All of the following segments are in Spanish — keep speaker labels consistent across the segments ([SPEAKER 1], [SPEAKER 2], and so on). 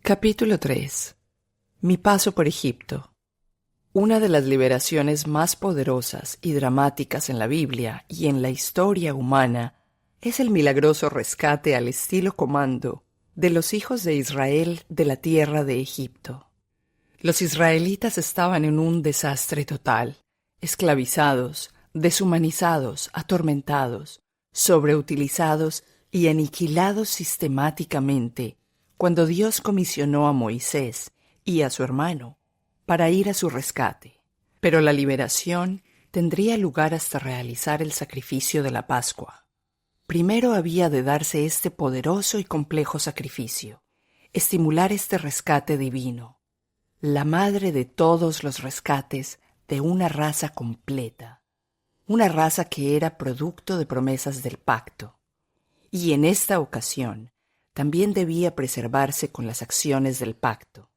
[SPEAKER 1] Capítulo 3. Mi paso por Egipto. Una de las liberaciones más poderosas y dramáticas en la Biblia y en la historia humana es el milagroso rescate al estilo comando de los hijos de Israel de la tierra de Egipto. Los israelitas estaban en un desastre total, esclavizados, deshumanizados, atormentados, sobreutilizados y aniquilados sistemáticamente, cuando Dios comisionó a Moisés y a su hermano para ir a su rescate. Pero la liberación tendría lugar hasta realizar el sacrificio de la Pascua. Primero había de darse este poderoso y complejo sacrificio, estimular este rescate divino, la madre de todos los rescates de una raza completa, una raza que era producto de promesas del pacto. Y en esta ocasión, también debía preservarse con las acciones del pacto.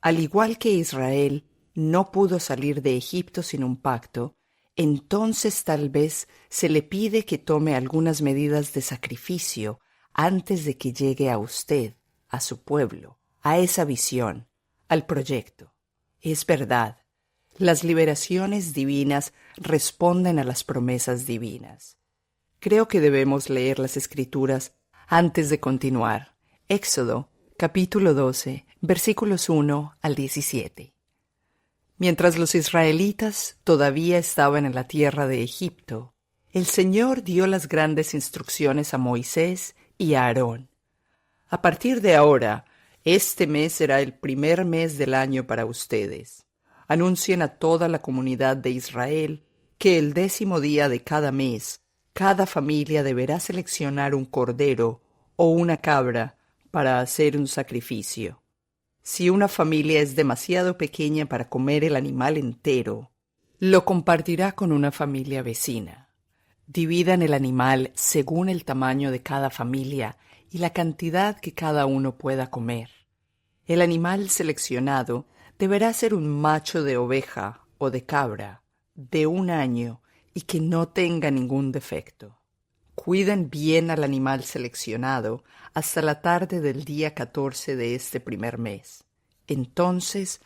[SPEAKER 1] Al igual que Israel no pudo salir de Egipto sin un pacto, entonces tal vez se le pide que tome algunas medidas de sacrificio antes de que llegue a usted, a su pueblo, a esa visión, al proyecto. Es verdad, las liberaciones divinas responden a las promesas divinas. Creo que debemos leer las Escrituras antes de continuar. Éxodo, capítulo 12, versículos 1 al 17. Mientras los israelitas todavía estaban en la tierra de Egipto, el Señor dio las grandes instrucciones a Moisés y a Aarón. A partir de ahora, este mes será el primer mes del año para ustedes. Anuncien a toda la comunidad de Israel que el 10º día de cada mes, cada familia deberá seleccionar un cordero o una cabra para hacer un sacrificio. Si una familia es demasiado pequeña para comer el animal entero, lo compartirá con una familia vecina. Dividan el animal según el tamaño de cada familia y la cantidad que cada uno pueda comer. El animal seleccionado deberá ser un macho de oveja o de cabra de 1 año y que no tenga ningún defecto. Cuiden bien al animal seleccionado hasta la tarde del día 14 de este primer mes. Entonces,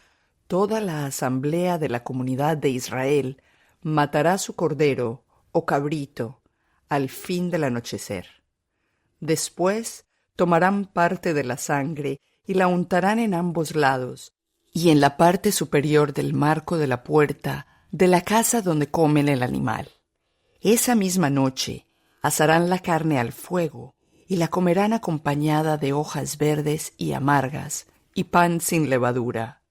[SPEAKER 1] toda la asamblea de la comunidad de Israel matará su cordero o cabrito al fin del anochecer. Después, tomarán parte de la sangre y la untarán en ambos lados y en la parte superior del marco de la puerta de la casa donde comen el animal. Esa misma noche asarán la carne al fuego y la comerán acompañada de hojas verdes y amargas y pan sin levadura.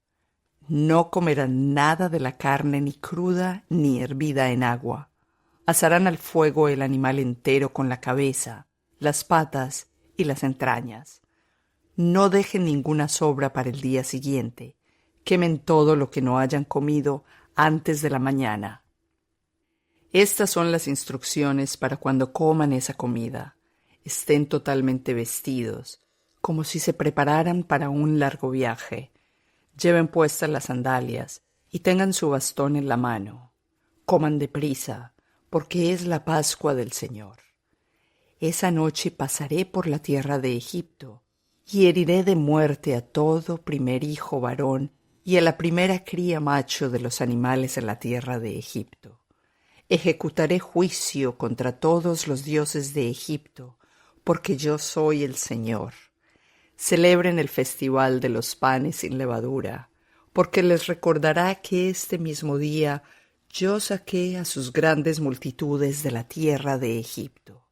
[SPEAKER 1] No comerán nada de la carne ni cruda ni hervida en agua. Asarán al fuego el animal entero con la cabeza, las patas y las entrañas. No dejen ninguna sobra para el día siguiente. Quemen todo lo que no hayan comido antes de la mañana. Estas son las instrucciones para cuando coman esa comida. Estén totalmente vestidos, como si se prepararan para un largo viaje. Lleven puestas las sandalias y tengan su bastón en la mano. Coman deprisa, porque es la Pascua del Señor. Esa noche pasaré por la tierra de Egipto y heriré de muerte a todo primer hijo varón y a la primera cría macho de los animales en la tierra de Egipto. Ejecutaré juicio contra todos los dioses de Egipto, porque yo soy el Señor. Celebren el festival de los panes sin levadura, porque les recordará que este mismo día yo saqué a sus grandes multitudes de la tierra de Egipto.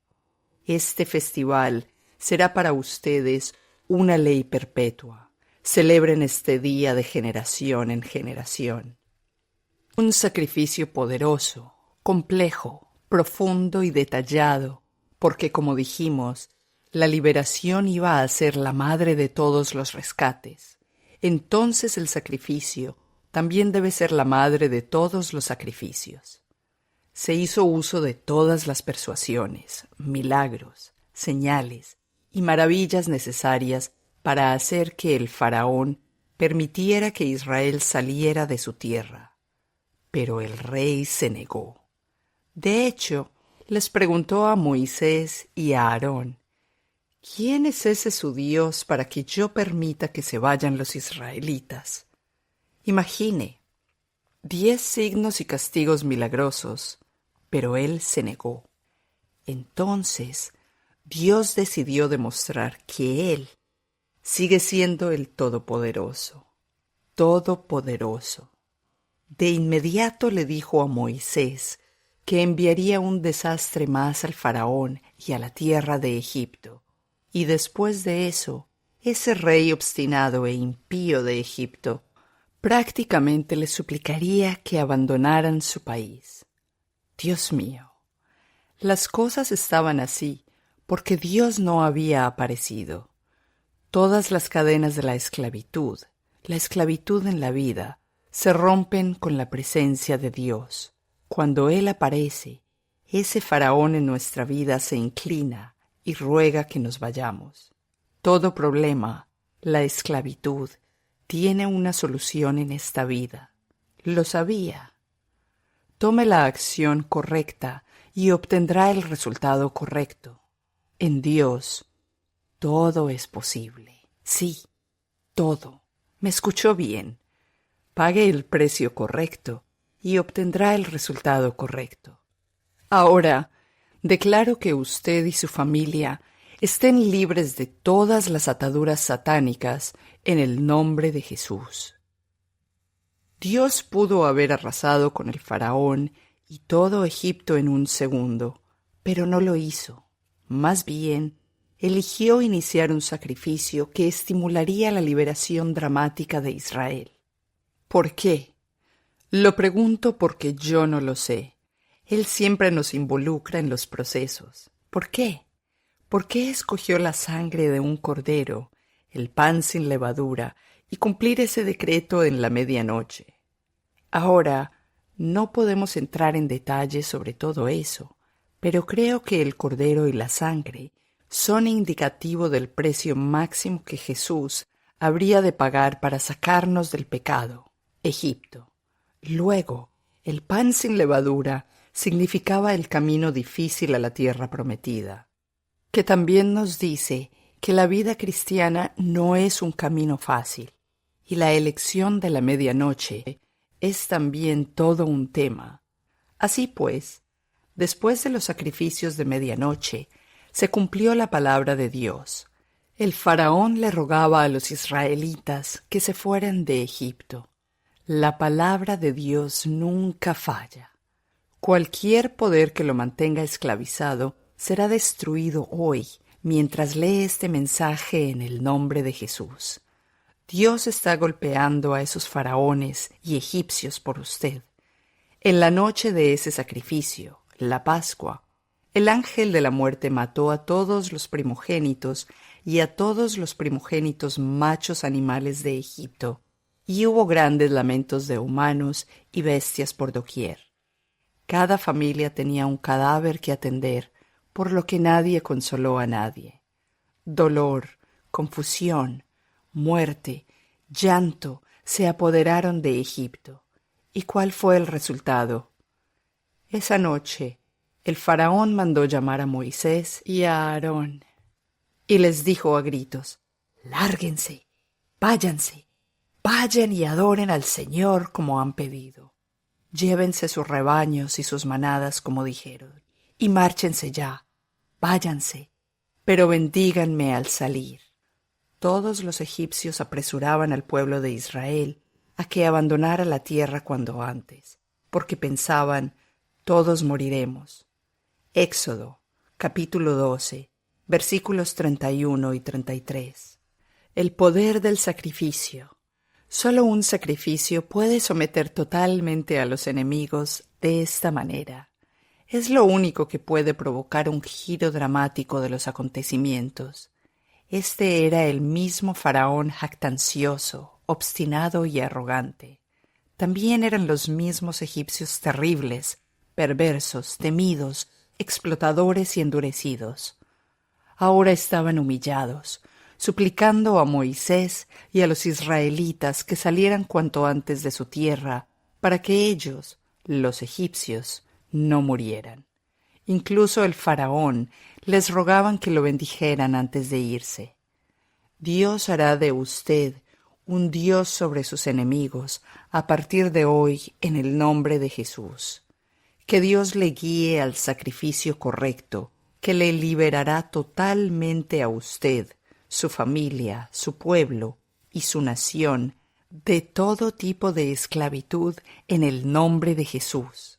[SPEAKER 1] Este festival será para ustedes una ley perpetua. Celebren este día de generación en generación. Un sacrificio poderoso, complejo, profundo y detallado, porque como dijimos, la liberación iba a ser la madre de todos los rescates. Entonces el sacrificio también debe ser la madre de todos los sacrificios. Se hizo uso de todas las persuasiones, milagros, señales y maravillas necesarias para hacer que el faraón permitiera que Israel saliera de su tierra. Pero el rey se negó. De hecho, les preguntó a Moisés y a Aarón: ¿Quién es ese su Dios para que yo permita que se vayan los israelitas? Imagine, 10 signos y castigos milagrosos, pero él se negó. Entonces, Dios decidió demostrar que Él sigue siendo el Todopoderoso, Todopoderoso. De inmediato le dijo a Moisés que enviaría un desastre más al faraón y a la tierra de Egipto, y después de eso, ese rey obstinado e impío de Egipto prácticamente le suplicaría que abandonaran su país. Dios mío, las cosas estaban así porque Dios no había aparecido. Todas las cadenas de la esclavitud en la vida, se rompen con la presencia de Dios. Cuando Él aparece, ese faraón en nuestra vida se inclina y ruega que nos vayamos. Todo problema, la esclavitud, tiene una solución en esta vida. Lo sabía. Tome la acción correcta y obtendrá el resultado correcto. En Dios, todo es posible. Sí, todo. ¿Me escuchó bien? Pague el precio correcto y obtendrá el resultado correcto. Ahora, declaro que usted y su familia estén libres de todas las ataduras satánicas en el nombre de Jesús. Dios pudo haber arrasado con el faraón y todo Egipto en un segundo, pero no lo hizo. Más bien, eligió iniciar un sacrificio que estimularía la liberación dramática de Israel. ¿Por qué? Lo pregunto porque yo no lo sé. Él siempre nos involucra en los procesos. ¿Por qué? ¿Por qué escogió la sangre de un cordero, el pan sin levadura, y cumplir ese decreto en la medianoche? Ahora, no podemos entrar en detalles sobre todo eso, pero creo que el cordero y la sangre son indicativo del precio máximo que Jesús habría de pagar para sacarnos del pecado, Egipto. Luego, el pan sin levadura significaba el camino difícil a la tierra prometida, que también nos dice que la vida cristiana no es un camino fácil, y la elección de la medianoche es también todo un tema. Así pues, después de los sacrificios de medianoche, se cumplió la palabra de Dios. El faraón le rogaba a los israelitas que se fueran de Egipto. La palabra de Dios nunca falla. Cualquier poder que lo mantenga esclavizado será destruido hoy mientras lee este mensaje en el nombre de Jesús. Dios está golpeando a esos faraones y egipcios por usted. En la noche de ese sacrificio, la Pascua, el ángel de la muerte mató a todos los primogénitos y a todos los primogénitos machos animales de Egipto, y hubo grandes lamentos de humanos y bestias por doquier. Cada familia tenía un cadáver que atender, por lo que nadie consoló a nadie. Dolor, confusión, muerte, llanto se apoderaron de Egipto. ¿Y cuál fue el resultado? Esa noche, el faraón mandó llamar a Moisés y a Aarón, y les dijo a gritos: «Lárguense, váyanse, vayan y adoren al Señor como han pedido. Llévense sus rebaños y sus manadas como dijeron, y márchense ya, váyanse, pero bendíganme al salir». Todos los egipcios apresuraban al pueblo de Israel a que abandonara la tierra cuanto antes, porque pensaban: todos moriremos. Éxodo, capítulo 12, versículos 31 y 33. El poder del sacrificio. Solo un sacrificio puede someter totalmente a los enemigos de esta manera. Es lo único que puede provocar un giro dramático de los acontecimientos. Este era el mismo faraón jactancioso, obstinado y arrogante. También eran los mismos egipcios terribles, perversos, temidos, explotadores y endurecidos. Ahora estaban humillados, suplicando a Moisés y a los israelitas que salieran cuanto antes de su tierra, para que ellos, los egipcios, no murieran. Incluso el faraón les rogaban que lo bendijeran antes de irse. Dios hará de usted un Dios sobre sus enemigos a partir de hoy en el nombre de Jesús. Que Dios le guíe al sacrificio correcto, que le liberará totalmente a usted, su familia, su pueblo y su nación de todo tipo de esclavitud en el nombre de Jesús.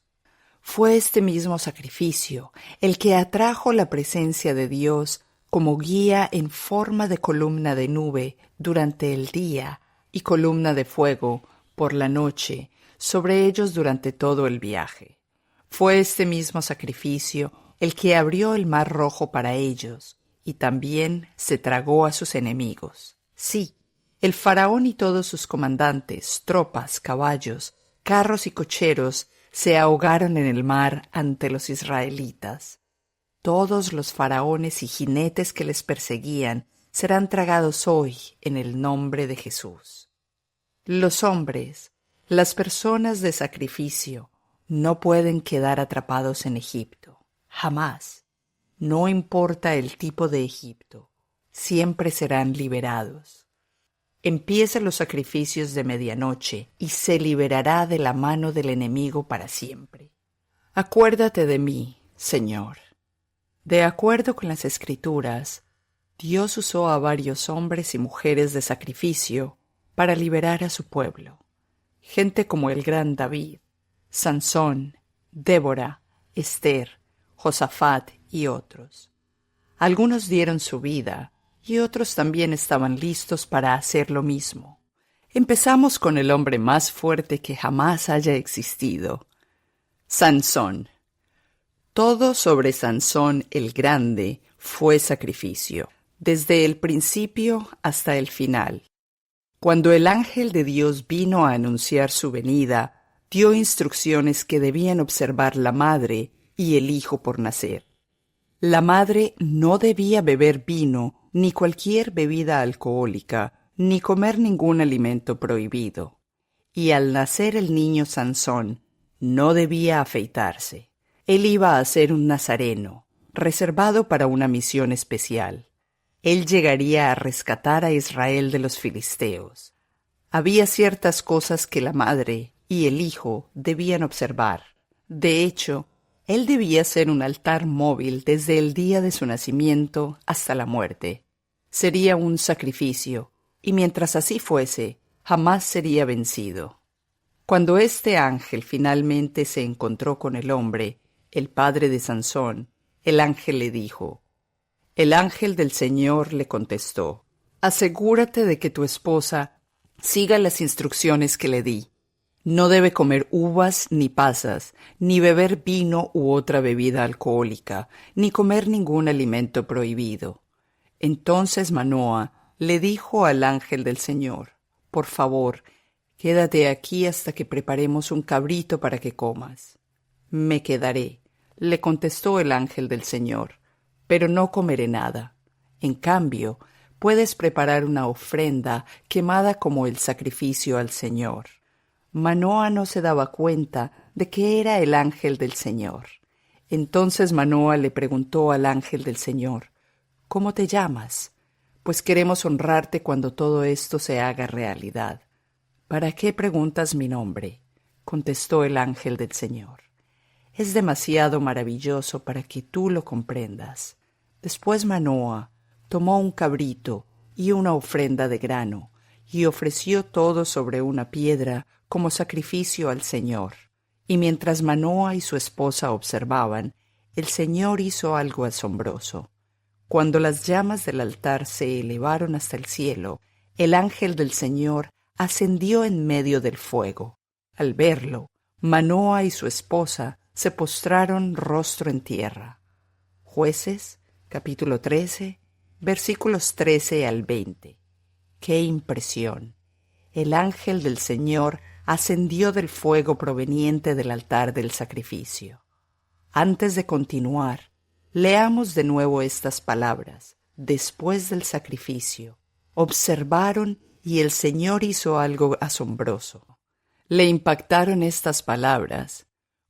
[SPEAKER 1] Fue este mismo sacrificio el que atrajo la presencia de Dios como guía en forma de columna de nube durante el día y columna de fuego por la noche sobre ellos durante todo el viaje. Fue este mismo sacrificio el que abrió el mar rojo para ellos y también se tragó a sus enemigos. Sí, el faraón y todos sus comandantes, tropas, caballos, carros y cocheros se ahogaron en el mar ante los israelitas. Todos los faraones y jinetes que les perseguían serán tragados hoy en el nombre de Jesús. Los hombres, las personas de sacrificio, no pueden quedar atrapados en Egipto. Jamás. No importa el tipo de Egipto. Siempre serán liberados. Empieza los sacrificios de medianoche y se liberará de la mano del enemigo para siempre. Acuérdate de mí, Señor. De acuerdo con las Escrituras, Dios usó a varios hombres y mujeres de sacrificio para liberar a su pueblo. Gente como el gran David, Sansón, Débora, Esther, Josafat y otros. Algunos dieron su vida y otros también estaban listos para hacer lo mismo. Empezamos con el hombre más fuerte que jamás haya existido, Sansón. Todo sobre Sansón el Grande fue sacrificio, desde el principio hasta el final. Cuando el ángel de Dios vino a anunciar su venida, dio instrucciones que debían observar la madre y el hijo por nacer. La madre no debía beber vino ni cualquier bebida alcohólica, ni comer ningún alimento prohibido. Y al nacer el niño Sansón, no debía afeitarse. Él iba a ser un nazareno, reservado para una misión especial. Él llegaría a rescatar a Israel de los filisteos. Había ciertas cosas que la madre y el hijo debían observar. De hecho, él debía ser un altar móvil desde el día de su nacimiento hasta la muerte. Sería un sacrificio, y mientras así fuese, jamás sería vencido. Cuando este ángel finalmente se encontró con el hombre, el padre de Sansón, el ángel le dijo, el ángel del Señor le contestó, asegúrate de que tu esposa siga las instrucciones que le di. No debe comer uvas ni pasas, ni beber vino u otra bebida alcohólica, ni comer ningún alimento prohibido. Entonces Manoa le dijo al ángel del Señor, por favor, quédate aquí hasta que preparemos un cabrito para que comas. Me quedaré, le contestó el ángel del Señor, pero no comeré nada. En cambio, puedes preparar una ofrenda quemada como el sacrificio al Señor. Manoa no se daba cuenta de que era el ángel del Señor. Entonces Manoa le preguntó al ángel del Señor, ¿cómo te llamas? Pues queremos honrarte cuando todo esto se haga realidad. ¿Para qué preguntas mi nombre? Contestó el ángel del Señor. Es demasiado maravilloso para que tú lo comprendas. Después Manoa tomó un cabrito y una ofrenda de grano, y ofreció todo sobre una piedra como sacrificio al Señor. Y mientras Manoa y su esposa observaban, el Señor hizo algo asombroso. Cuando las llamas del altar se elevaron hasta el cielo, el ángel del Señor ascendió en medio del fuego. Al verlo, Manoa y su esposa se postraron rostro en tierra. Jueces, capítulo 13, versículos 13 al 20. ¡Qué impresión! El ángel del Señor ascendió del fuego proveniente del altar del sacrificio. Antes de continuar, leamos de nuevo estas palabras. Después del sacrificio, observaron y el Señor hizo algo asombroso. Le impactaron estas palabras.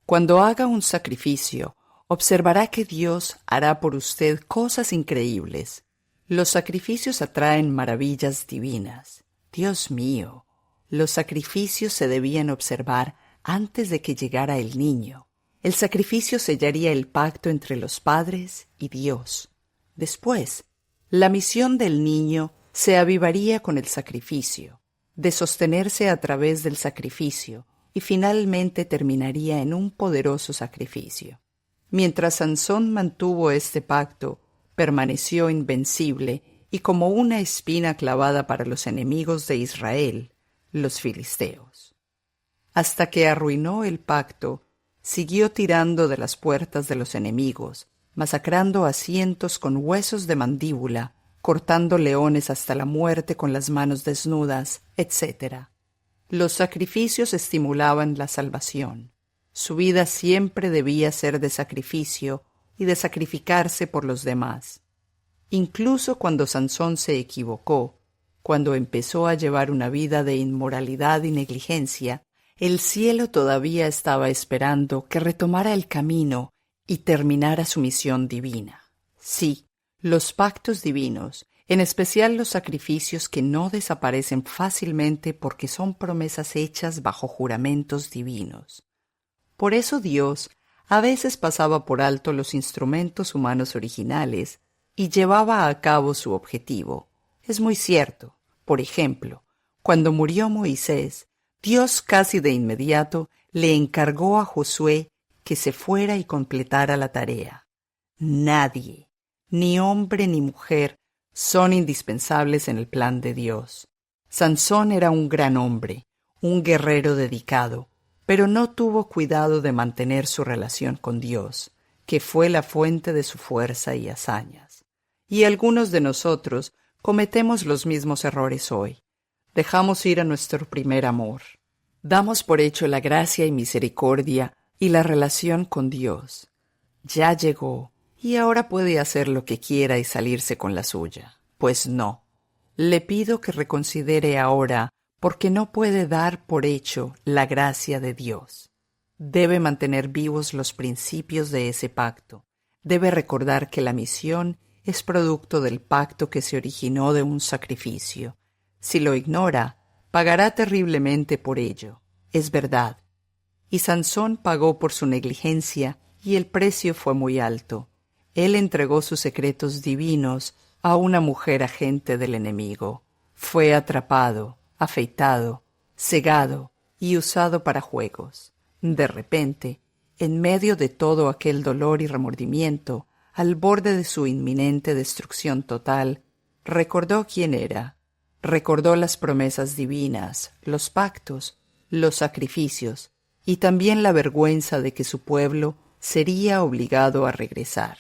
[SPEAKER 1] Cuando haga un sacrificio, observará que Dios hará por usted cosas increíbles. Los sacrificios atraen maravillas divinas. Dios mío, los sacrificios se debían observar antes de que llegara el niño. El sacrificio sellaría el pacto entre los padres y Dios. Después, la misión del niño se avivaría con el sacrificio, de sostenerse a través del sacrificio, y finalmente terminaría en un poderoso sacrificio. Mientras Sansón mantuvo este pacto, permaneció invencible y como una espina clavada para los enemigos de Israel, los filisteos. Hasta que arruinó el pacto, siguió tirando de las puertas de los enemigos, masacrando a cientos con huesos de mandíbula, cortando leones hasta la muerte con las manos desnudas, etc. Los sacrificios estimulaban la salvación. Su vida siempre debía ser de sacrificio y de sacrificarse por los demás. Incluso cuando Sansón se equivocó, cuando empezó a llevar una vida de inmoralidad y negligencia, el cielo todavía estaba esperando que retomara el camino y terminara su misión divina. Sí, los pactos divinos, en especial los sacrificios que no desaparecen fácilmente porque son promesas hechas bajo juramentos divinos. Por eso Dios a veces pasaba por alto los instrumentos humanos originales y llevaba a cabo su objetivo. Es muy cierto. Por ejemplo, cuando murió Moisés, Dios casi de inmediato le encargó a Josué que se fuera y completara la tarea. Nadie, ni hombre ni mujer, son indispensables en el plan de Dios. Sansón era un gran hombre, un guerrero dedicado, pero no tuvo cuidado de mantener su relación con Dios, que fue la fuente de su fuerza y hazañas. Y algunos de nosotros cometemos los mismos errores hoy. Dejamos ir a nuestro primer amor. Damos por hecho la gracia y misericordia y la relación con Dios. Ya llegó, y ahora puede hacer lo que quiera y salirse con la suya. Pues no. Le pido que reconsidere ahora, porque no puede dar por hecho la gracia de Dios. Debe mantener vivos los principios de ese pacto. Debe recordar que la misión es producto del pacto que se originó de un sacrificio. Si lo ignora, pagará terriblemente por ello. Es verdad. Y Sansón pagó por su negligencia y el precio fue muy alto. Él entregó sus secretos divinos a una mujer agente del enemigo. Fue atrapado, afeitado, cegado y usado para juegos. De repente, en medio de todo aquel dolor y remordimiento, al borde de su inminente destrucción total, recordó quién era. Recordó las promesas divinas, los pactos, los sacrificios y también la vergüenza de que su pueblo sería obligado a regresar.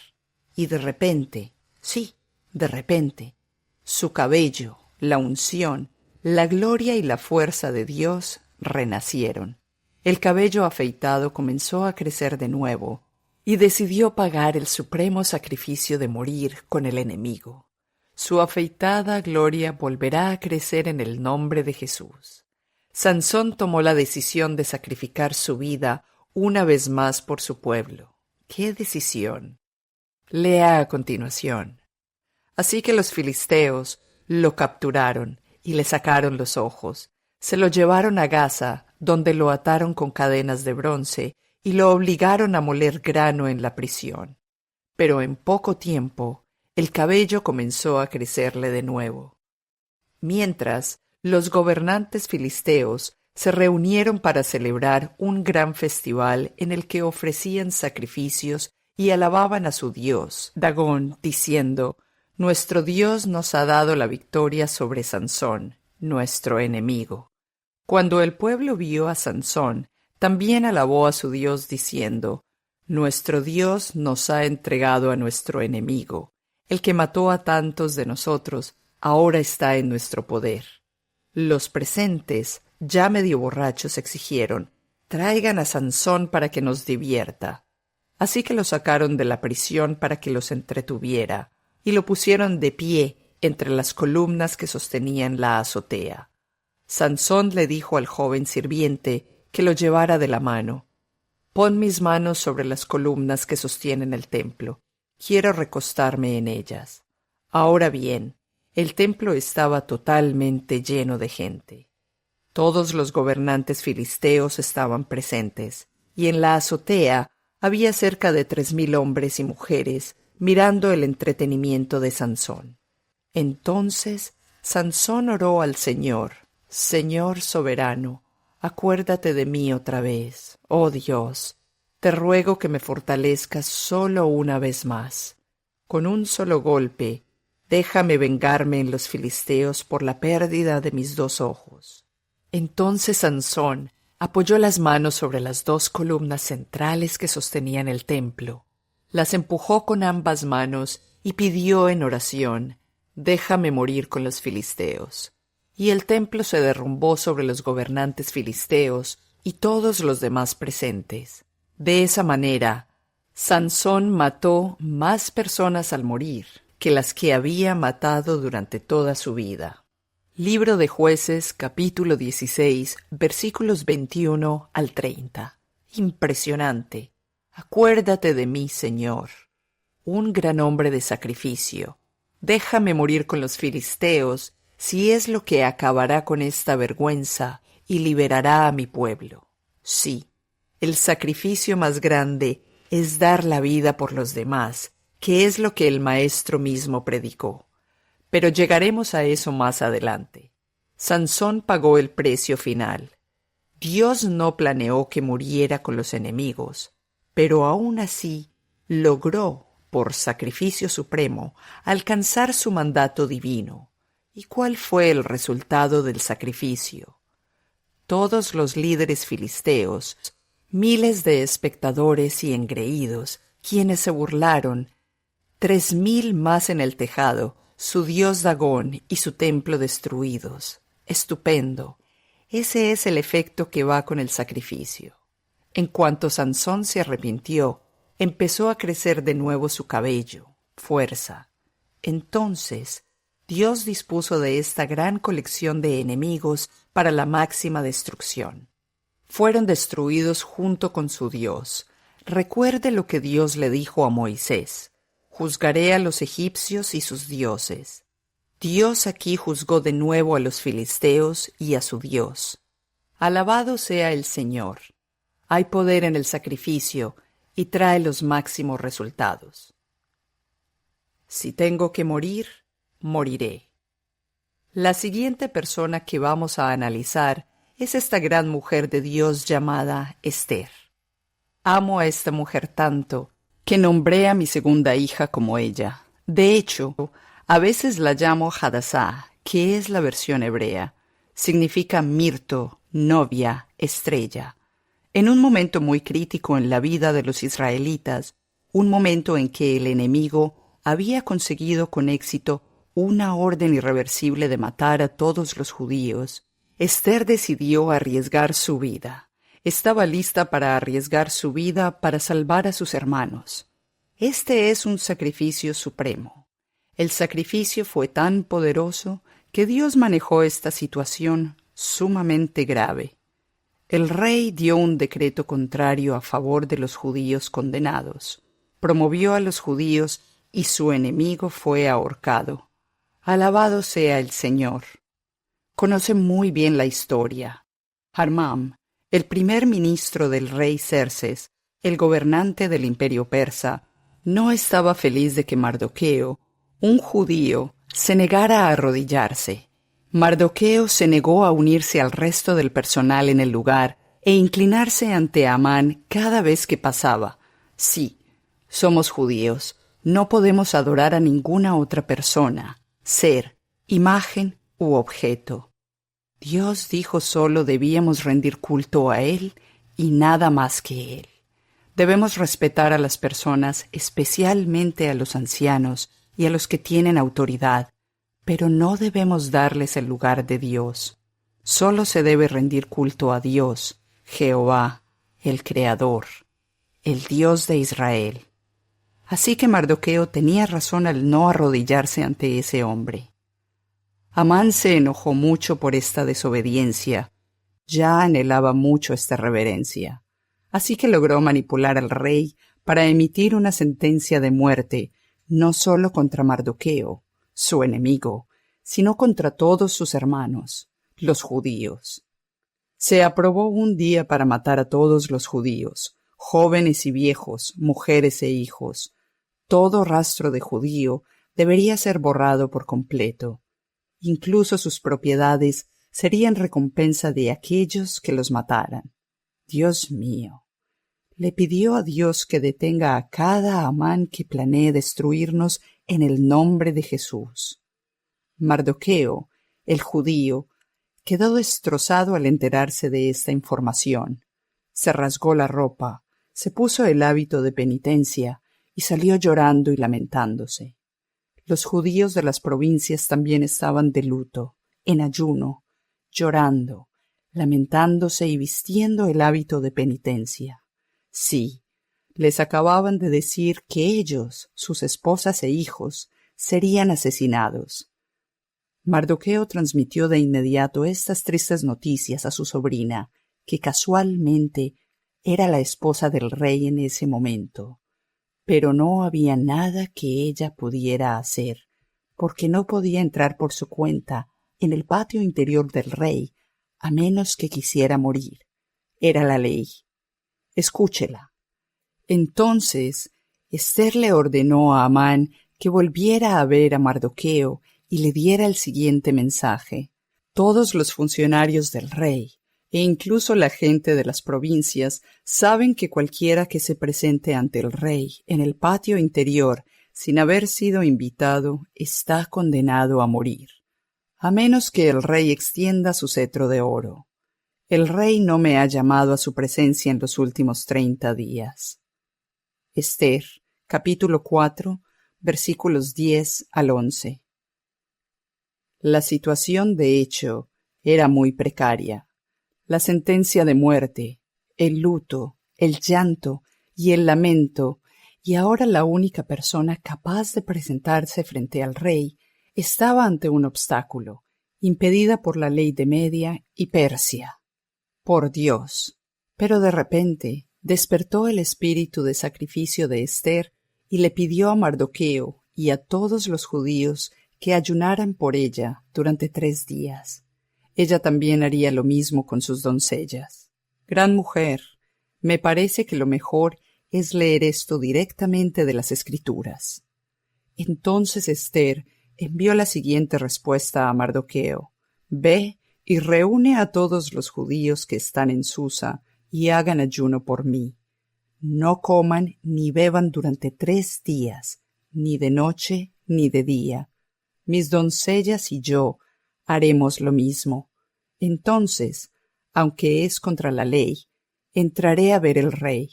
[SPEAKER 1] Y de repente, sí, de repente, su cabello, la unción, la gloria y la fuerza de Dios renacieron. El cabello afeitado comenzó a crecer de nuevo y decidió pagar el supremo sacrificio de morir con el enemigo. Su afeitada gloria volverá a crecer en el nombre de Jesús. Sansón tomó la decisión de sacrificar su vida una vez más por su pueblo. ¡Qué decisión! Lea a continuación. Así que los filisteos lo capturaron y le sacaron los ojos. Se lo llevaron a Gaza, donde lo ataron con cadenas de bronce y lo obligaron a moler grano en la prisión. Pero en poco tiempo, el cabello comenzó a crecerle de nuevo. Mientras, los gobernantes filisteos se reunieron para celebrar un gran festival en el que ofrecían sacrificios y alababan a su dios, Dagón, diciendo: «Nuestro Dios nos ha dado la victoria sobre Sansón, nuestro enemigo». Cuando el pueblo vio a Sansón, también alabó a su Dios diciendo: «Nuestro Dios nos ha entregado a nuestro enemigo. El que mató a tantos de nosotros ahora está en nuestro poder». Los presentes, ya medio borrachos, exigieron: «Traigan a Sansón para que nos divierta». Así que lo sacaron de la prisión para que los entretuviera, y lo pusieron de pie entre las columnas que sostenían la azotea. Sansón le dijo al joven sirviente que lo llevara de la mano: Pon mis manos sobre las columnas que sostienen el templo. Quiero recostarme en ellas. Ahora bien, el templo estaba totalmente lleno de gente. Todos los gobernantes filisteos estaban presentes, y en la azotea había cerca de 3,000 hombres y mujeres mirando el entretenimiento de Sansón. Entonces Sansón oró al Señor: Señor soberano, acuérdate de mí otra vez, oh Dios. Te ruego que me fortalezcas solo una vez más. Con un solo golpe, déjame vengarme en los filisteos por la pérdida de mis 2 ojos. Entonces Sansón apoyó las manos sobre las 2 columnas centrales que sostenían el templo, las empujó con ambas manos y pidió en oración: déjame morir con los filisteos. Y el templo se derrumbó sobre los gobernantes filisteos y todos los demás presentes. De esa manera, Sansón mató más personas al morir que las que había matado durante toda su vida. Libro de Jueces, capítulo 16, versículos 21 al 30. Impresionante. Acuérdate de mí, Señor. Un gran hombre de sacrificio. Déjame morir con los filisteos, si es lo que acabará con esta vergüenza y liberará a mi pueblo. Sí, el sacrificio más grande es dar la vida por los demás, que es lo que el Maestro mismo predicó. Pero llegaremos a eso más adelante. Sansón pagó el precio final. Dios no planeó que muriera con los enemigos, pero aún así logró, por sacrificio supremo, alcanzar su mandato divino. ¿Y cuál fue el resultado del sacrificio? Todos los líderes filisteos, miles de espectadores y engreídos, quienes se burlaron, 3,000 más en el tejado, su dios Dagón y su templo destruidos. Estupendo. Ese es el efecto que va con el sacrificio. En cuanto Sansón se arrepintió, empezó a crecer de nuevo su cabello, fuerza. Entonces, Dios dispuso de esta gran colección de enemigos para la máxima destrucción. Fueron destruidos junto con su Dios. Recuerde lo que Dios le dijo a Moisés: juzgaré a los egipcios y sus dioses. Dios aquí juzgó de nuevo a los filisteos y a su Dios. Alabado sea el Señor. Hay poder en el sacrificio y trae los máximos resultados. Si tengo que morir, moriré. La siguiente persona que vamos a analizar es esta gran mujer de Dios llamada Esther. Amo a esta mujer tanto que nombré a mi segunda hija como ella. De hecho, a veces la llamo Hadassah, que es la versión hebrea. Significa mirto, novia, estrella. En un momento muy crítico en la vida de los israelitas, un momento en que el enemigo había conseguido con éxito una orden irreversible de matar a todos los judíos, Esther decidió arriesgar su vida. Estaba lista para arriesgar su vida para salvar a sus hermanos. Este es un sacrificio supremo. El sacrificio fue tan poderoso que Dios manejó esta situación sumamente grave. El rey dio un decreto contrario a favor de los judíos condenados, promovió a los judíos y su enemigo fue ahorcado. Alabado sea el Señor. Conoce muy bien la historia. Harmam, el primer ministro del rey Xerxes, el gobernante del imperio persa, no estaba feliz de que Mardoqueo, un judío, se negara a arrodillarse. Mardoqueo se negó a unirse al resto del personal en el lugar e inclinarse ante Amán cada vez que pasaba. Sí, somos judíos, no podemos adorar a ninguna otra persona, ser, imagen u objeto. Dios dijo solo debíamos rendir culto a Él y nada más que Él. Debemos respetar a las personas, especialmente a los ancianos y a los que tienen autoridad, pero no debemos darles el lugar de Dios. Solo se debe rendir culto a Dios, Jehová, el Creador, el Dios de Israel. Así que Mardoqueo tenía razón al no arrodillarse ante ese hombre. Amán se enojó mucho por esta desobediencia. Ya anhelaba mucho esta reverencia.
[SPEAKER 2] Así que logró manipular al rey para emitir una sentencia de muerte, no solo contra Mardoqueo, su enemigo, sino contra todos sus hermanos, los judíos. Se aprobó un día para matar a todos los judíos, jóvenes y viejos, mujeres e hijos. Todo rastro de judío debería ser borrado por completo. Incluso sus propiedades serían recompensa de aquellos que los mataran. Dios mío. Le pidió a Dios que detenga a cada Amán que planee destruirnos en el nombre de Jesús. Mardoqueo, el judío, quedó destrozado al enterarse de esta información. Se rasgó la ropa, se puso el hábito de penitencia y salió llorando y lamentándose. Los judíos de las provincias también estaban de luto, en ayuno, llorando, lamentándose y vistiendo el hábito de penitencia. Sí, les acababan de decir que ellos, sus esposas e hijos, serían asesinados. Mardoqueo transmitió de inmediato estas tristes noticias a su sobrina, que casualmente era la esposa del rey en ese momento. Pero no había nada que ella pudiera hacer, porque no podía entrar por su cuenta en el patio interior del rey, a menos que quisiera morir. Era la ley. Escúchela. Entonces Ester le ordenó a Amán que volviera a ver a Mardoqueo y le diera el siguiente mensaje. Todos los funcionarios del rey, e incluso la gente de las provincias, saben que cualquiera que se presente ante el rey en el patio interior sin haber sido invitado está condenado a morir, a menos que el rey extienda su cetro de oro. El rey no me ha llamado a su presencia en los últimos 30 días. Ester, capítulo 4, versículos 10 al 11. La situación, de hecho, era muy precaria. La sentencia de muerte, el luto, el llanto y el lamento, y ahora la única persona capaz de presentarse frente al rey, estaba ante un obstáculo, impedida por la ley de Media y Persia. Por Dios. Pero de repente despertó el espíritu de sacrificio de Ester y le pidió a Mardoqueo y a todos los judíos que ayunaran por ella durante 3 días. Ella también haría lo mismo con sus doncellas. Gran mujer, me parece que lo mejor es leer esto directamente de las Escrituras. Entonces Ester envió la siguiente respuesta a Mardoqueo. Ve y reúne a todos los judíos que están en Susa y hagan ayuno por mí. No coman ni beban durante 3 días, ni de noche ni de día. Mis doncellas y yo haremos lo mismo. Entonces, aunque es contra la ley, entraré a ver el rey.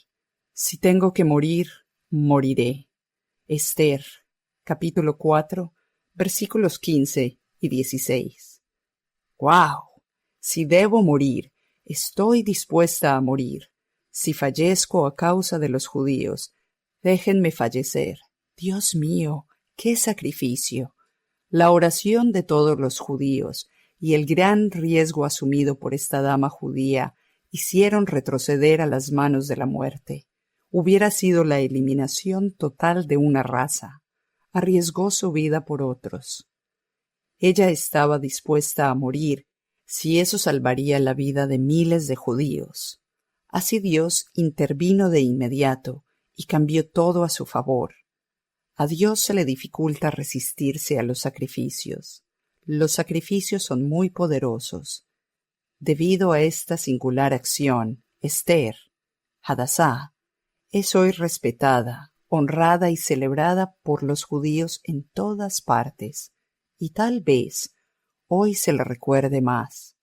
[SPEAKER 2] Si tengo que morir, moriré. Ester, capítulo 4, versículos 15 y 16. ¡Guau! Si debo morir, estoy dispuesta a morir. Si fallezco a causa de los judíos, déjenme fallecer. Dios mío, qué sacrificio. La oración de todos los judíos y el gran riesgo asumido por esta dama judía hicieron retroceder a las manos de la muerte. Hubiera sido la eliminación total de una raza. Arriesgó su vida por otros. Ella estaba dispuesta a morir si eso salvaría la vida de miles de judíos. Así Dios intervino de inmediato y cambió todo a su favor. A Dios se le dificulta resistirse a los sacrificios. Los sacrificios son muy poderosos. Debido a esta singular acción, Ester, Hadassah, es hoy respetada, honrada y celebrada por los judíos en todas partes, y tal vez hoy se le recuerde más.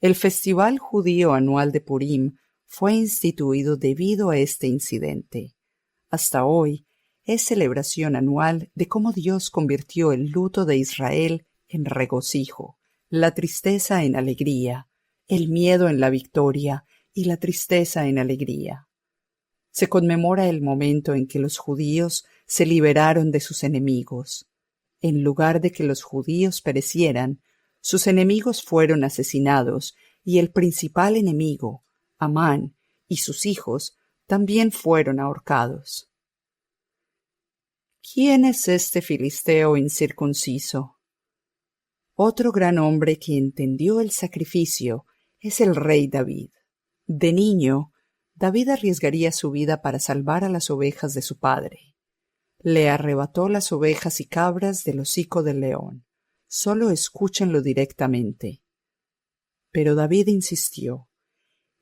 [SPEAKER 2] El festival judío anual de Purim fue instituido debido a este incidente. Hasta hoy es celebración anual de cómo Dios convirtió el luto de Israel en regocijo, la tristeza en alegría, el miedo en la victoria y la tristeza en alegría. Se conmemora el momento en que los judíos se liberaron de sus enemigos. En lugar de que los judíos perecieran, sus enemigos fueron asesinados y el principal enemigo, Amán, y sus hijos también fueron ahorcados. ¿Quién es este filisteo incircunciso? Otro gran hombre que entendió el sacrificio es el rey David. De niño, David arriesgaría su vida para salvar a las ovejas de su padre. Le arrebató las ovejas y cabras del hocico del león. Solo escúchenlo directamente. Pero David insistió.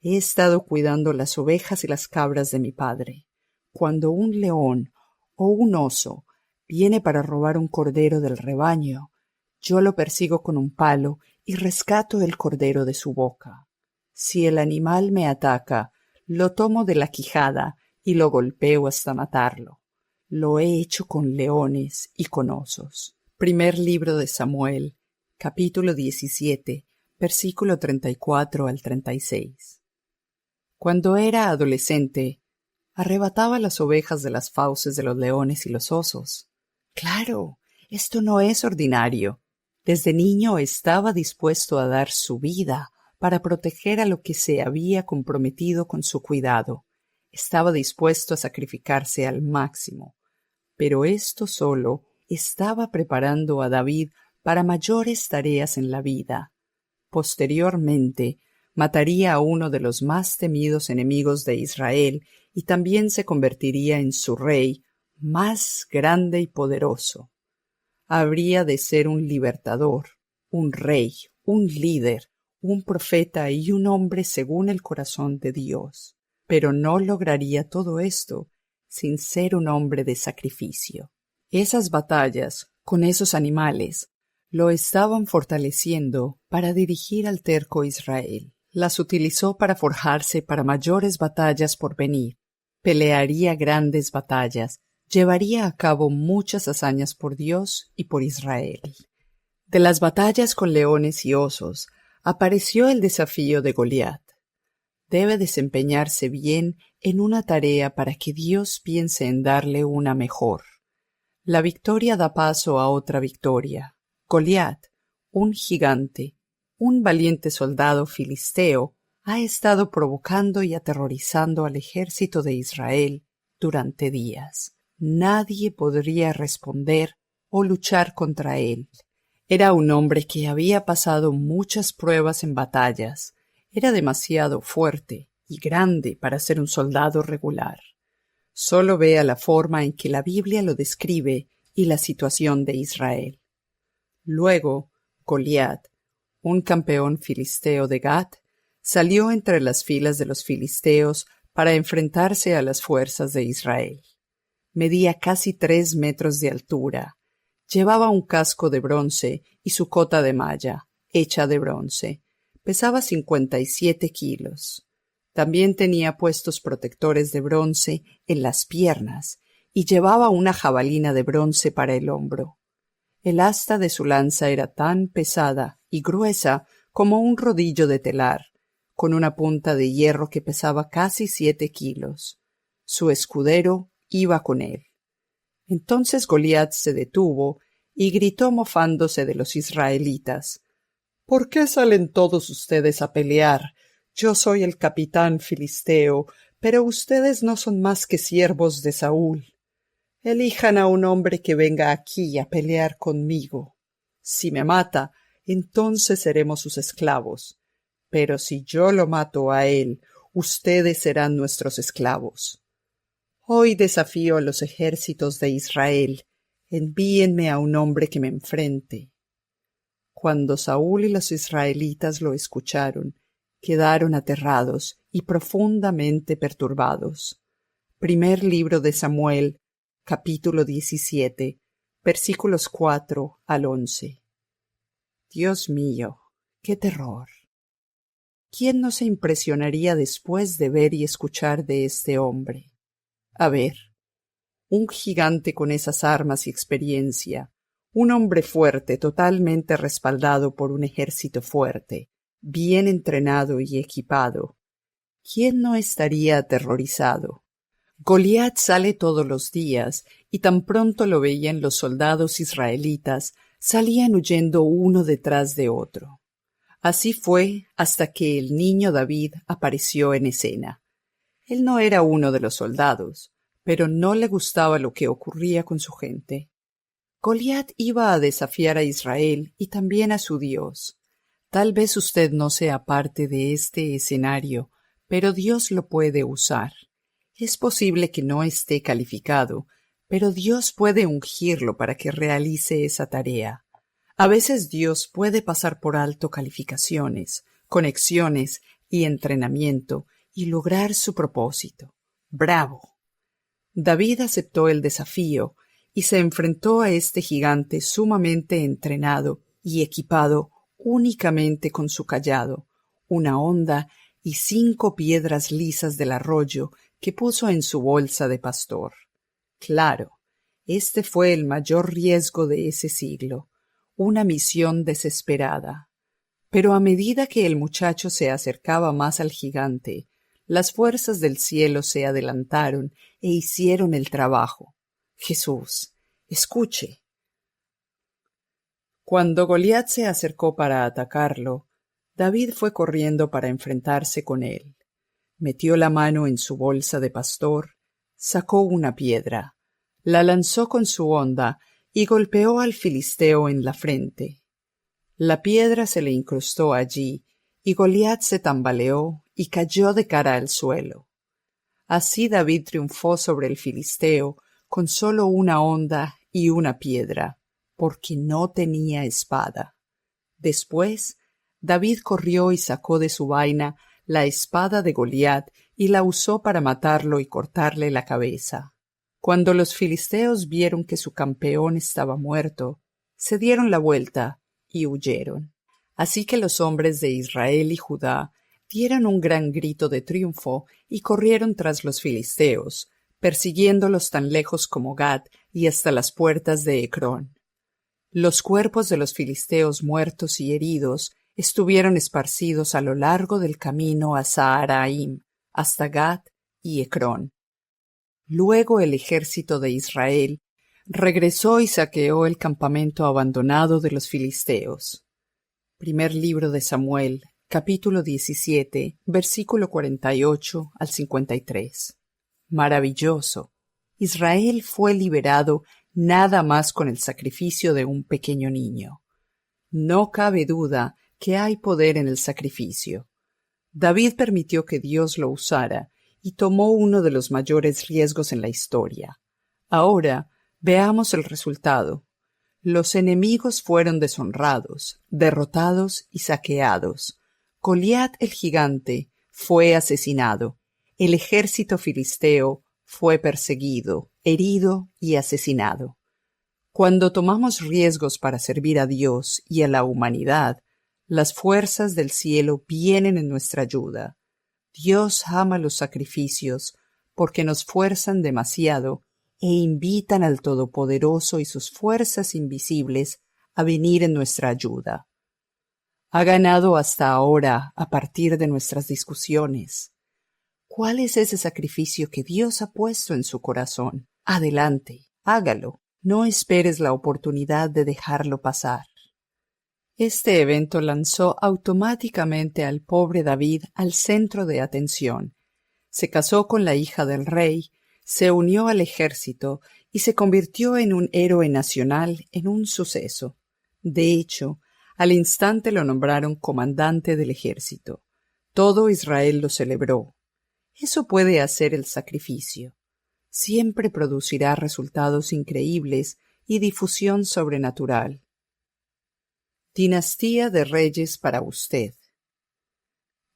[SPEAKER 2] He estado cuidando las ovejas y las cabras de mi padre. Cuando un león o un oso viene para robar un cordero del rebaño, yo lo persigo con un palo y rescato el cordero de su boca. Si el animal me ataca, lo tomo de la quijada y lo golpeo hasta matarlo. Lo he hecho con leones y con osos. Primer libro de Samuel, capítulo 17, versículo 34 al 36. Cuando era adolescente, arrebataba las ovejas de las fauces de los leones y los osos. Claro, esto no es ordinario. Desde niño estaba dispuesto a dar su vida para proteger a lo que se había comprometido con su cuidado. Estaba dispuesto a sacrificarse al máximo. Pero esto solo estaba preparando a David para mayores tareas en la vida. Posteriormente, mataría a uno de los más temidos enemigos de Israel y también se convertiría en su rey más grande y poderoso. Habría de ser un libertador, un rey, un líder, un profeta y un hombre según el corazón de Dios. Pero no lograría todo esto sin ser un hombre de sacrificio. Esas batallas con esos animales lo estaban fortaleciendo para dirigir al terco Israel. Las utilizó para forjarse para mayores batallas por venir. Pelearía grandes batallas, llevaría a cabo muchas hazañas por Dios y por Israel. De las batallas con leones y osos, apareció el desafío de Goliat. Debe desempeñarse bien en una tarea para que Dios piense en darle una mejor. La victoria da paso a otra victoria. Goliat, un gigante, un valiente soldado filisteo, ha estado provocando y aterrorizando al ejército de Israel durante días. Nadie podría responder o luchar contra él. Era un hombre que había pasado muchas pruebas en batallas. Era demasiado fuerte y grande para ser un soldado regular. Solo vea la forma en que la Biblia lo describe y la situación de Israel. Luego, Goliat, un campeón filisteo de Gat, salió entre las filas de los filisteos para enfrentarse a las fuerzas de Israel. Medía casi 3 metros de altura. Llevaba un casco de bronce y su cota de malla, hecha de bronce. Pesaba 57 kilos. También tenía puestos protectores de bronce en las piernas y llevaba una jabalina de bronce para el hombro. El asta de su lanza era tan pesada y gruesa como un rodillo de telar, con una punta de hierro que pesaba casi 7 kilos. Su escudero iba con él. Entonces Goliat se detuvo y gritó mofándose de los israelitas. ¿Por qué salen todos ustedes a pelear? Yo soy el capitán filisteo, pero ustedes no son más que siervos de Saúl. Elijan a un hombre que venga aquí a pelear conmigo. Si me mata, entonces seremos sus esclavos. Pero si yo lo mato a él, ustedes serán nuestros esclavos. Hoy desafío a los ejércitos de Israel. Envíenme a un hombre que me enfrente. Cuando Saúl y los israelitas lo escucharon, quedaron aterrados y profundamente perturbados. Primer libro de Samuel, capítulo 17, versículos 4 al 11. Dios mío, qué terror. ¿Quién no se impresionaría después de ver y escuchar de este hombre? A ver, un gigante con esas armas y experiencia, un hombre fuerte totalmente respaldado por un ejército fuerte, bien entrenado y equipado. ¿Quién no estaría aterrorizado? Goliat sale todos los días, y tan pronto lo veían los soldados israelitas, salían huyendo uno detrás de otro. Así fue hasta que el niño David apareció en escena. Él no era uno de los soldados, pero no le gustaba lo que ocurría con su gente. Goliat iba a desafiar a Israel y también a su Dios. Tal vez usted no sea parte de este escenario, pero Dios lo puede usar. Es posible que no esté calificado, pero Dios puede ungirlo para que realice esa tarea. A veces Dios puede pasar por alto calificaciones, conexiones y entrenamiento y lograr su propósito. ¡Bravo! David aceptó el desafío y se enfrentó a este gigante sumamente entrenado y equipado únicamente con su cayado, una honda y 5 piedras lisas del arroyo que puso en su bolsa de pastor. Claro, este fue el mayor riesgo de ese siglo, una misión desesperada. Pero a medida que el muchacho se acercaba más al gigante, las fuerzas del cielo se adelantaron e hicieron el trabajo. Jesús, escuche. Cuando Goliat se acercó para atacarlo, David fue corriendo para enfrentarse con él. Metió la mano en su bolsa de pastor, sacó una piedra, la lanzó con su honda y golpeó al filisteo en la frente. La piedra se le incrustó allí y Goliat se tambaleó y cayó de cara al suelo. Así David triunfó sobre el filisteo con solo una honda y una piedra, porque no tenía espada. Después, David corrió y sacó de su vaina la espada de Goliat y la usó para matarlo y cortarle la cabeza. Cuando los filisteos vieron que su campeón estaba muerto, se dieron la vuelta y huyeron. Así que los hombres de Israel y Judá dieron un gran grito de triunfo y corrieron tras los filisteos, persiguiéndolos tan lejos como Gat y hasta las puertas de Ecrón. Los cuerpos de los filisteos muertos y heridos estuvieron esparcidos a lo largo del camino a Saharaim, hasta Gat y Ecrón. Luego el ejército de Israel regresó y saqueó el campamento abandonado de los filisteos. Primer libro de Samuel, capítulo 17, versículo 48 al 53. Maravilloso. Israel fue liberado nada más con el sacrificio de un pequeño niño. No cabe duda que hay poder en el sacrificio. David permitió que Dios lo usara y tomó uno de los mayores riesgos en la historia. Ahora, veamos el resultado. Los enemigos fueron deshonrados, derrotados y saqueados. Goliat el gigante fue asesinado. El ejército filisteo fue perseguido, herido y asesinado. Cuando tomamos riesgos para servir a Dios y a la humanidad, las fuerzas del cielo vienen en nuestra ayuda. Dios ama los sacrificios porque nos fuerzan demasiado e invitan al Todopoderoso y sus fuerzas invisibles a venir en nuestra ayuda. Ha ganado hasta ahora a partir de nuestras discusiones. ¿Cuál es ese sacrificio que Dios ha puesto en su corazón? Adelante, hágalo. No esperes la oportunidad de dejarlo pasar. Este evento lanzó automáticamente al pobre David al centro de atención. Se casó con la hija del rey, se unió al ejército y se convirtió en un héroe nacional en un suceso. De hecho, al instante lo nombraron comandante del ejército. Todo Israel lo celebró. Eso puede hacer el sacrificio. Siempre producirá resultados increíbles y difusión sobrenatural. Dinastía de reyes para usted.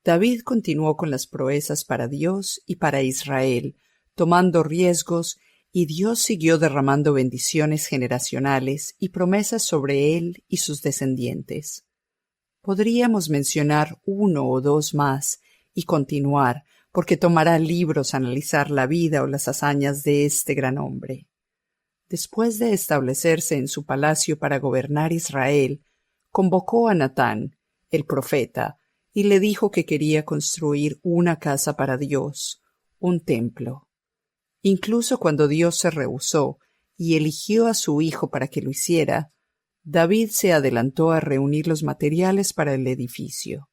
[SPEAKER 2] David continuó con las proezas para Dios y para Israel, tomando riesgos, y Dios siguió derramando bendiciones generacionales y promesas sobre él y sus descendientes. Podríamos mencionar uno o dos más y continuar, porque tomará libros analizar la vida o las hazañas de este gran hombre. Después de establecerse en su palacio para gobernar Israel, convocó a Natán, el profeta, y le dijo que quería construir una casa para Dios, un templo. Incluso cuando Dios se rehusó y eligió a su hijo para que lo hiciera, David se adelantó a reunir los materiales para el edificio.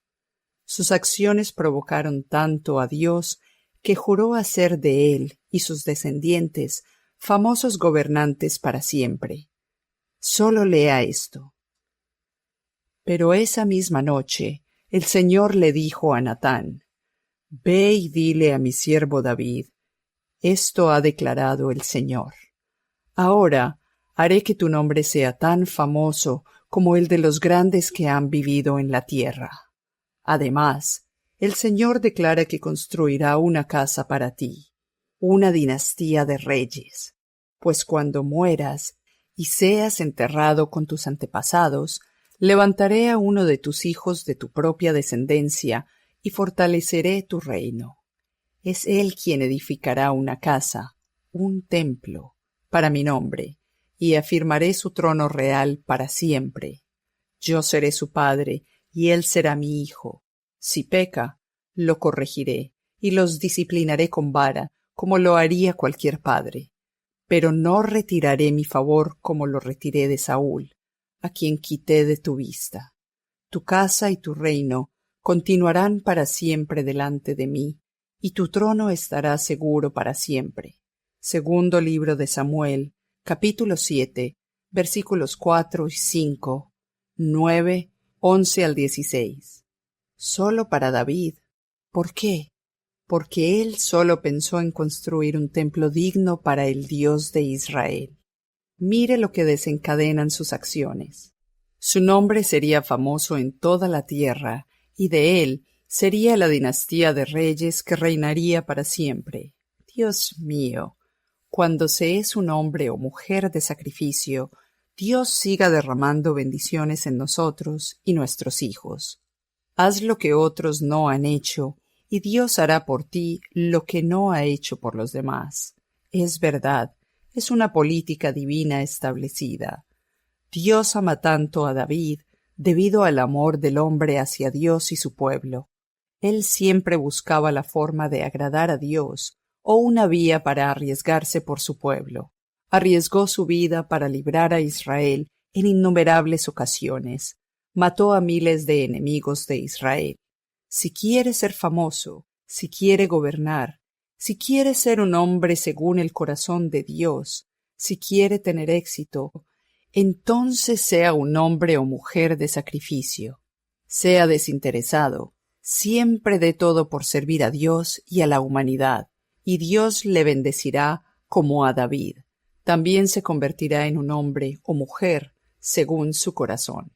[SPEAKER 2] Sus acciones provocaron tanto a Dios que juró hacer de él y sus descendientes famosos gobernantes para siempre. Solo lea esto. Pero esa misma noche el Señor le dijo a Natán: Ve y dile a mi siervo David, esto ha declarado el Señor. Ahora haré que tu nombre sea tan famoso como el de los grandes que han vivido en la tierra. Además, el Señor declara que construirá una casa para ti, una dinastía de reyes, pues cuando mueras y seas enterrado con tus antepasados, levantaré a uno de tus hijos de tu propia descendencia y fortaleceré tu reino. Es él quien edificará una casa, un templo, para mi nombre, y afirmaré su trono real para siempre. Yo seré su padre, y él será mi hijo. Si peca, lo corregiré, y los disciplinaré con vara, como lo haría cualquier padre. Pero no retiraré mi favor como lo retiré de Saúl, a quien quité de tu vista. Tu casa y tu reino continuarán para siempre delante de mí, y tu trono estará seguro para siempre. Segundo libro de Samuel, capítulo 7, versículos 4 y 5, 9, 11 al 16. Solo para David. ¿Por qué? Porque él solo pensó en construir un templo digno para el Dios de Israel. Mire lo que desencadenan sus acciones. Su nombre sería famoso en toda la tierra, y de él sería la dinastía de reyes que reinaría para siempre. Dios mío, cuando se es un hombre o mujer de sacrificio, Dios siga derramando bendiciones en nosotros y nuestros hijos. Haz lo que otros no han hecho, y Dios hará por ti lo que no ha hecho por los demás. Es verdad, es una política divina establecida. Dios ama tanto a David debido al amor del hombre hacia Dios y su pueblo. Él siempre buscaba la forma de agradar a Dios o una vía para arriesgarse por su pueblo. Arriesgó su vida para librar a Israel en innumerables ocasiones. Mató a miles de enemigos de Israel. Si quiere ser famoso, si quiere gobernar, si quiere ser un hombre según el corazón de Dios, si quiere tener éxito, entonces sea un hombre o mujer de sacrificio. Sea desinteresado, siempre dé todo por servir a Dios y a la humanidad, y Dios le bendecirá como a David. También se convertirá en un hombre o mujer según su corazón.